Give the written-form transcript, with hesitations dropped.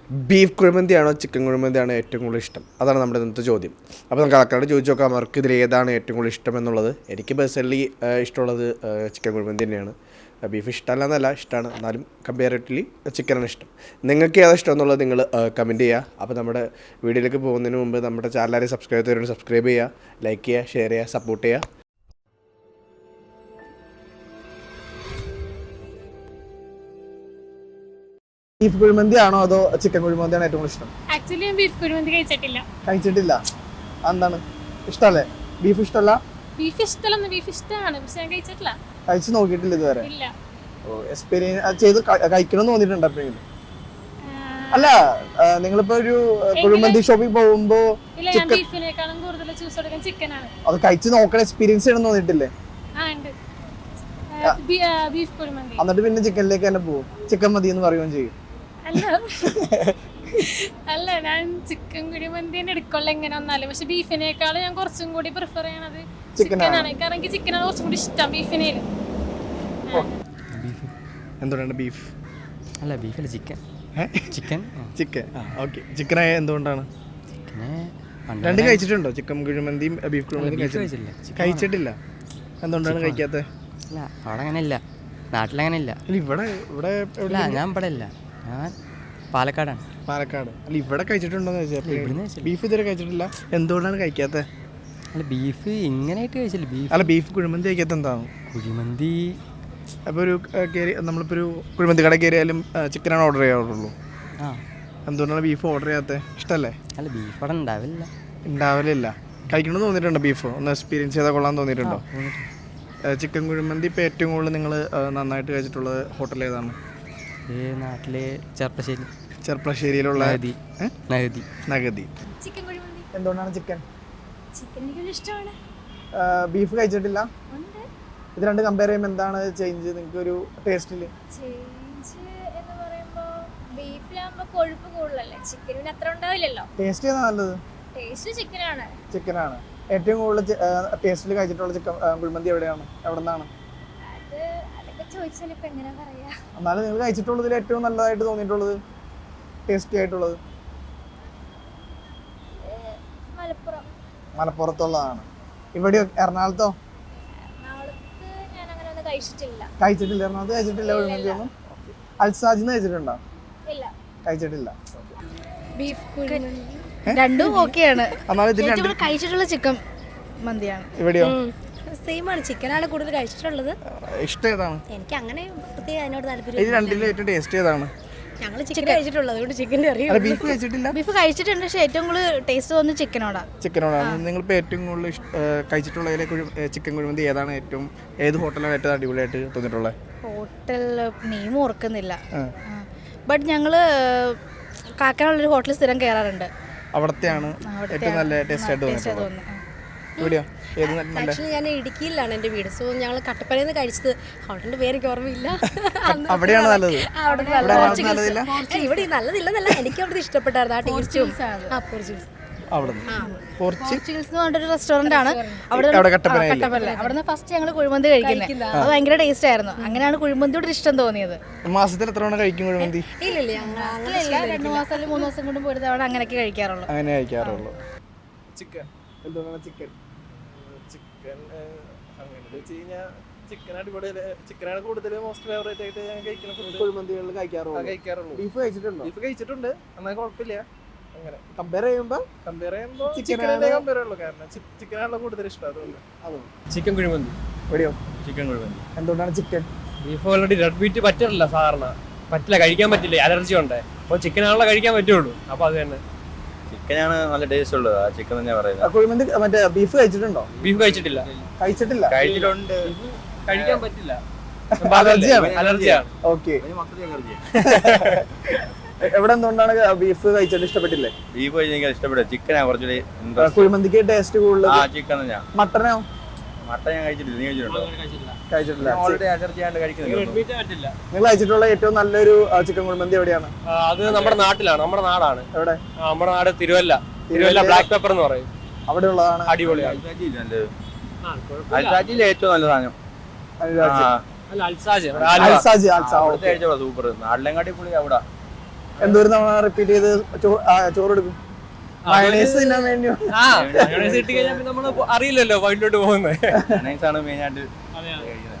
Beef കുഴിമന്തിയാണോ chicken കുഴിമന്തിയാണോ ഏറ്റവും കൂടുതൽ ഇഷ്ടം? അതാണ് നമ്മുടെ ഇന്നത്തെ ചോദ്യം. അപ്പോൾ നമുക്ക് ആൾക്കാരോട് ചോദിച്ചു നോക്കാം അവർക്ക് ഇതിൽ ഏതാണ് ഏറ്റവും കൂടുതൽ ഇഷ്ടം എന്നുള്ളത്. എനിക്ക് പേഴ്സണലി ഇഷ്ടമുള്ളത് ചിക്കൻ കുഴിമന്തി തന്നെയാണ്. ബീഫ് ഇഷ്ടമല്ല എന്നല്ല, ഇഷ്ടമാണ്. എന്നാലും കമ്പാരിറ്റീവ്ലി ചിക്കനാണ് ഇഷ്ടം. നിങ്ങൾക്ക് ഏതാ ഇഷ്ടം എന്നുള്ളത് നിങ്ങൾ കമൻറ്റ് ചെയ്യുക. അപ്പോൾ നമ്മുടെ വീഡിയോയിലേക്ക് പോകുന്നതിന് മുമ്പ് നമ്മുടെ ചാനൽ ആരെയും സബ്സ്ക്രൈബ് ചെയ്തവരോട് സബ്സ്ക്രൈബ് ചെയ്യുക, ലൈക്ക് ചെയ്യുക, ഷെയർ ചെയ്യുക, സപ്പോർട്ട് ചെയ്യുക. ബീഫ് കുഴിമന്തി ആണോ അതോ ചിക്കൻ കുഴിമന്തിയാണോ ഏറ്റവും കൂടുതൽ ഇഷ്ടം? ആക്ച്വലി ഞാൻ ബീഫ് കുഴിമന്തി കഴിച്ചിട്ടില്ല. എന്താണ് ഇഷ്ടമല്ലേ? ബീഫ് ഇഷ്ടമല്ല? ബീഫ് ഇഷ്ടമാണ്, പക്ഷെ ഞാൻ കഴിച്ചിട്ടില്ല. കഴിച്ചു നോക്കിയിട്ടില്ല ഇതുവരെ? ഇല്ല. എക്സ്പീരിയൻസ് ചെയ്ത് കഴിക്കണം തോന്നിയിട്ടുണ്ട് എപ്പോഴെങ്കിലും? അല്ല, നിങ്ങളിപ്പോ ഒരു കുഴിമന്തി ഷോപ്പിൽ പോകുമ്പോ ബീഫിനേക്കാളും കൂടുതൽ ചൂസ് എടുക്കാൻ ചിക്കനാണ്. അത് കഴിച്ച് നോക്കണ എക്സ്പീരിയൻസ് ചെയ്യണം തോന്നിയിട്ടില്ലേ? ബീഫ് കുഴിമന്തി എന്നിട്ട് പിന്നെ ചിക്കനിലേക്ക് തന്നെ പോകും, ചിക്കൻ മതി എന്ന് പറയുകയും ചെയ്യും. അല്ല, ഞാൻ ചിക്കൻ കുഴിമന്തി എടുക്കുള്ള എങ്ങനെ വന്നാലും, പക്ഷെ ബീഫിനേക്കാളും ഞാൻ കുറച്ചും കൂടി പ്രിഫർ ചെയ്യണത് ചിക്കനാണ്. കാരണം എനിക്ക് ചിക്കനാണ് കുറച്ചും കൂടി ഇഷ്ടം ബീഫിനേലും. എന്തുകൊണ്ടാണ് ബീഫ്? അല്ല, ബീഫല്ല, ചിക്കൻ. ചിക്കൻ ചിക്കൻ എന്തുകൊണ്ടാണ്? രണ്ടും കഴിച്ചിട്ടുണ്ടോ? ചിക്കൻ കുഴിമന്തിയും ബീഫ് കുഴിമന്തിയും കഴിച്ചിട്ടില്ല. എന്തുകൊണ്ടാണ് കഴിക്കാത്തത്? അല്ല, അവിടെ അങ്ങനെ ഇല്ല, നാട്ടിലങ്ങനെ ഇല്ല. ഇവിടെ ഞാൻ ഇവിടെ ഇല്ല, ഞാൻ പാലക്കാടാണ്. അല്ല, ഇവിടെ കഴിച്ചിട്ടുണ്ടോന്ന് ചോദിച്ചാൽ ബീഫ് ഇതുവരെ കഴിച്ചിട്ടില്ല. എന്തുകൊണ്ടാണ് കഴിക്കാത്തത്? അല്ല, ബീഫ് ഇങ്ങനെയായിട്ട് കഴിച്ചില്ല. ബീഫ് കുഴിമന്തി കഴിക്കാത്ത എന്താണ്? കുഴിമന്തി അപ്പോൾ നമ്മളിപ്പോൾ ഒരു കുഴിമന്തി കട കയറിയാലും ചിക്കനാണ് ഓർഡർ ചെയ്യാറുള്ളൂ. എന്തുകൊണ്ടാണ് ബീഫ് ഓർഡർ ചെയ്യാത്തത്? ഇഷ്ടമല്ലേ? അല്ല, ബീഫ് അവിടെ ഉണ്ടാവില്ല. കഴിക്കണമെന്ന് തോന്നിയിട്ടുണ്ടോ? ബീഫ് ഒന്ന് എക്സ്പീരിയൻസ് ചെയ്താൽ കൊള്ളാൻ തോന്നിയിട്ടുണ്ടോ? ചിക്കൻ കുഴിമന്തി ഇപ്പോൾ ഏറ്റവും കൂടുതൽ നിങ്ങൾ നന്നായിട്ട് കഴിച്ചിട്ടുള്ളത് ഹോട്ടൽ ഏതാണ്? നാട്ടിലെ ചെർപ്പളശ്ശേരിയിലുള്ള നഗതി. എന്തുകൊണ്ടാണ് ചിക്കൻ? ഇഷ്ടമാണ്. ബീഫ് കഴിച്ചിട്ടില്ല. ഇത് രണ്ട് കമ്പയർ ചെയ്യുമ്പോൾ എന്താണ് ചേഞ്ച് നിങ്ങൾക്ക് ഒരു ടേസ്റ്റിൽ? കൊഴുപ്പ് കൂടുതലല്ലേ, ചിക്കനിന് അത്ര ഉണ്ടാവില്ലല്ലോ. ടേസ്റ്റ് ഏതാ നല്ലത്? ടേസ്റ്റ് ചിക്കനാണ്. ഏറ്റവും കൂടുതൽ ടേസ്റ്റിൽ കഴിച്ചിട്ടുള്ള ചിക്കൻ കുഴിമന്തി എവിടെ നിന്നാണ്? എന്നാലും നിങ്ങൾ കഴിച്ചിട്ടുള്ളതിൽ ഏറ്റവും നല്ലതായിട്ട് തോന്നിയിട്ടുള്ളത്, ടേസ്റ്റി ആയിട്ടുള്ളത്? മലപ്പുറത്തുള്ളതാണ്. ഇവിടെ എറണാകുളത്തോ? കഴിച്ചിട്ടില്ല. എറണാകുളത്ത് കഴിച്ചിട്ടില്ല കുഴിമന്തി ഒന്നും? അൽസാജിന്ന് കഴിച്ചിട്ടുണ്ടോ? കഴിച്ചിട്ടില്ല. രണ്ടും ഓക്കെയാണ്. കഴിച്ചിട്ടുള്ള ചിക്കൻ മന്തിയാണ്. ഇവിടെയോ? സെയിം ആണ്, ചിക്കനാണ് കൂടുതൽ കഴിച്ചിട്ടുള്ളത്. ഇഷ്ടം ഏതാണ്? എനിക്ക് അങ്ങനെ പ്രത്യേകം അതിനോട് താല്പര്യം. ഇത് രണ്ടിലും ഏറ്റവും ടേസ്റ്റ് ഏതാണ്? ഞങ്ങൾ ചിക്കൻ കഴിച്ചിട്ടുള്ളത്, അതുകൊണ്ട് ചിക്കൻ്റെ അറിയാം. ബീഫ് കഴിച്ചിട്ടില്ല? ബീഫ് കഴിച്ചിട്ടുണ്ട്, പക്ഷേ ഏറ്റവും കൂടുതൽ ടേസ്റ്റ് തോന്നുന്നത് ചിക്കനോടാണ്. നിങ്ങളിപ്പോൾ ഏറ്റവും കൂടുതൽ കഴിച്ചിട്ടുള്ളതിലെ ചിക്കൻ കുഴിമന്തി ഏതാണ്? ഏത് ഹോട്ടലാണ് ഏറ്റവും അടിപൊളിയായിട്ട് തോന്നിയിട്ടുള്ളത്? ഹോട്ടൽ നെയിം ഓർക്കുന്നില്ല, ബട്ട് ഞങ്ങള് കാക്കനാടുള്ളൊരു ഹോട്ടലിൽ സ്ഥിരം കയറാറുണ്ട്. അവിടത്തെയാണ് ഏറ്റവും നല്ല ടേസ്റ്റ് ആയിട്ട് തോന്നുന്നത്. എവിടെയോ? ആക്ച്വലി ഞാൻ ഇടുക്കിയിലാണ് എൻ്റെ വീട്. സോ ഞങ്ങൾ കട്ടപ്പനയിൽ നിന്ന് കഴിച്ചത്. ഹോട്ടലിന്റെ പേര് എനിക്ക് ഓർമ്മയില്ല. അവിടെയാണ് നല്ലത്? ഇവിടെ നല്ലതില്ലെന്നല്ല, എനിക്ക് അവിടെ ഇഷ്ടപ്പെട്ടായിരുന്നു ആ ടേസ്റ്റും. പോർച്ചുഗീസ് എന്ന് പറഞ്ഞൊരു റെസ്റ്റോറന്റ് ആണ് അവിടെ കട്ടപ്പന. അവിടുന്ന് ഫസ്റ്റ് ഞങ്ങൾ കുഴിമന്തി കഴിക്കുന്നത്. അത് ഭയങ്കര ടേസ്റ്റ് ആയിരുന്നു. അങ്ങനെയാണ് കുഴിമന്തിയോട് ഇഷ്ടം തോന്നിയത്. മാസത്തിൽ എത്ര തവണ കഴിക്കും കുഴിമന്തി? ഇല്ല, 2 മാസം അല്ലെങ്കിൽ 3 മാസം കൊണ്ട് ഒരു തവണ അങ്ങനെയൊക്കെ കഴിക്കാറുള്ളൂ. ചിക്കൻ ചിക്കനാണ് കൂടുതൽ മോസ്റ്റ് ഫേവറേറ്റ് ആയിട്ട് ഞാൻ കഴിക്കുന്ന ഫുഡ്. കുഴിമന്തികളിൽ കഴിക്കാറുള്ളൂ. ബീഫ് കഴിച്ചിട്ടുണ്ട്, എന്നാൽ കുഴപ്പമില്ല. അങ്ങനെ കമ്പയർ ചെയ്യുമ്പോൾ ചിക്കനാണല്ലോ കമ്പയർ ഉള്ളൂ. കാരണം ചിക്കനാണല്ലോ കൂടുതൽ ഇഷ്ടം. അതുകൊണ്ട് ചിക്കൻ കുഴിമന്തി. എവിടെയോ? ചിക്കൻ കുഴിമന്തി. എന്തുകൊണ്ടാണ് chicken? Beef already red meat പറ്റില്ല, സാധാരണ കഴിക്കാൻ പറ്റില്ല, അലർജി ഉണ്ട്. അപ്പോൾ ചിക്കനാണല്ലോ കഴിക്കാൻ പറ്റുള്ളൂ. അപ്പോൾ അത് തന്നെ ചിക്കനാണ് നല്ല ടേസ്റ്റ് ഉള്ളത്. ആ ചിക്കൻ തന്നെ പറയുന്നത്. കുഴിമന്തി മറ്റേ ബീഫ് കഴിച്ചിട്ടുണ്ടോ? ബീഫ് കഴിച്ചിട്ടില്ല. കഴിച്ചിട്ടുണ്ട്. കഴിക്കാൻ പറ്റില്ല, അലർജിയാണ്. ഓക്കെ. എവിടെ എന്തുകൊണ്ടാണ് ബീഫ് കഴിച്ചിട്ട് ഇഷ്ടപ്പെട്ടില്ലേ? ബീഫ് കഴിച്ചാൽ ഇഷ്ടപ്പെട്ട ചിക്കനാ കുറച്ചുകൂടി. കുഴിമന്തിക്ക് ടേസ്റ്റ് കൂടുതൽ ചിക്കൻ തന്നെയാ. മട്ടനോ? മട്ടൻ ഞാൻ കഴിച്ചിട്ടില്ല. നീ കഴിച്ചിട്ടുണ്ടോ? കഴിച്ചിട്ടില്ല. ഓൾറെഡി അലർജി ആയിട്ട് കഴിക്കുന്നില്ല. നിങ്ങൾ കഴിച്ചിട്ടുള്ള ഏറ്റവും നല്ലൊരു ചിക്കൻ കുഴിമന്തി എവിടെയാണ്? അത് നമ്മുടെ നാട്ടിലാണ്, നമ്മുടെ നാടാണ്. എവിടെ? നമ്മുടെ നാട് തിരുവല്ല ബ്ലാക്ക് പെപ്പർ എന്ന് പറയും. അവിടെ ഉള്ളതാണ്. അടിപൊളിയാണ്. അൽസാജിയിലെ ഏറ്റവും നല്ല സാധനം അൽസാജ് സൂപ്പർ. നാട്ടിലെങ്ങാട്ടി പുള്ളി അവിടെ എന്തോരം തവണ റിപ്പീറ്റ് ചെയ്ത് ചോറ് എടുക്കും? മയണൈസ് തിന്നാൻ വേണ്ടി മയോണൈസ് കിട്ടി കഴിഞ്ഞാൽ നമ്മള് അറിയില്ലല്ലോ വൈകിട്ടോട്ട് പോകുന്നത്. മയണൈസ് ആണ് മെയിൻ ആയിട്ട് കഴിക്കുന്നത്.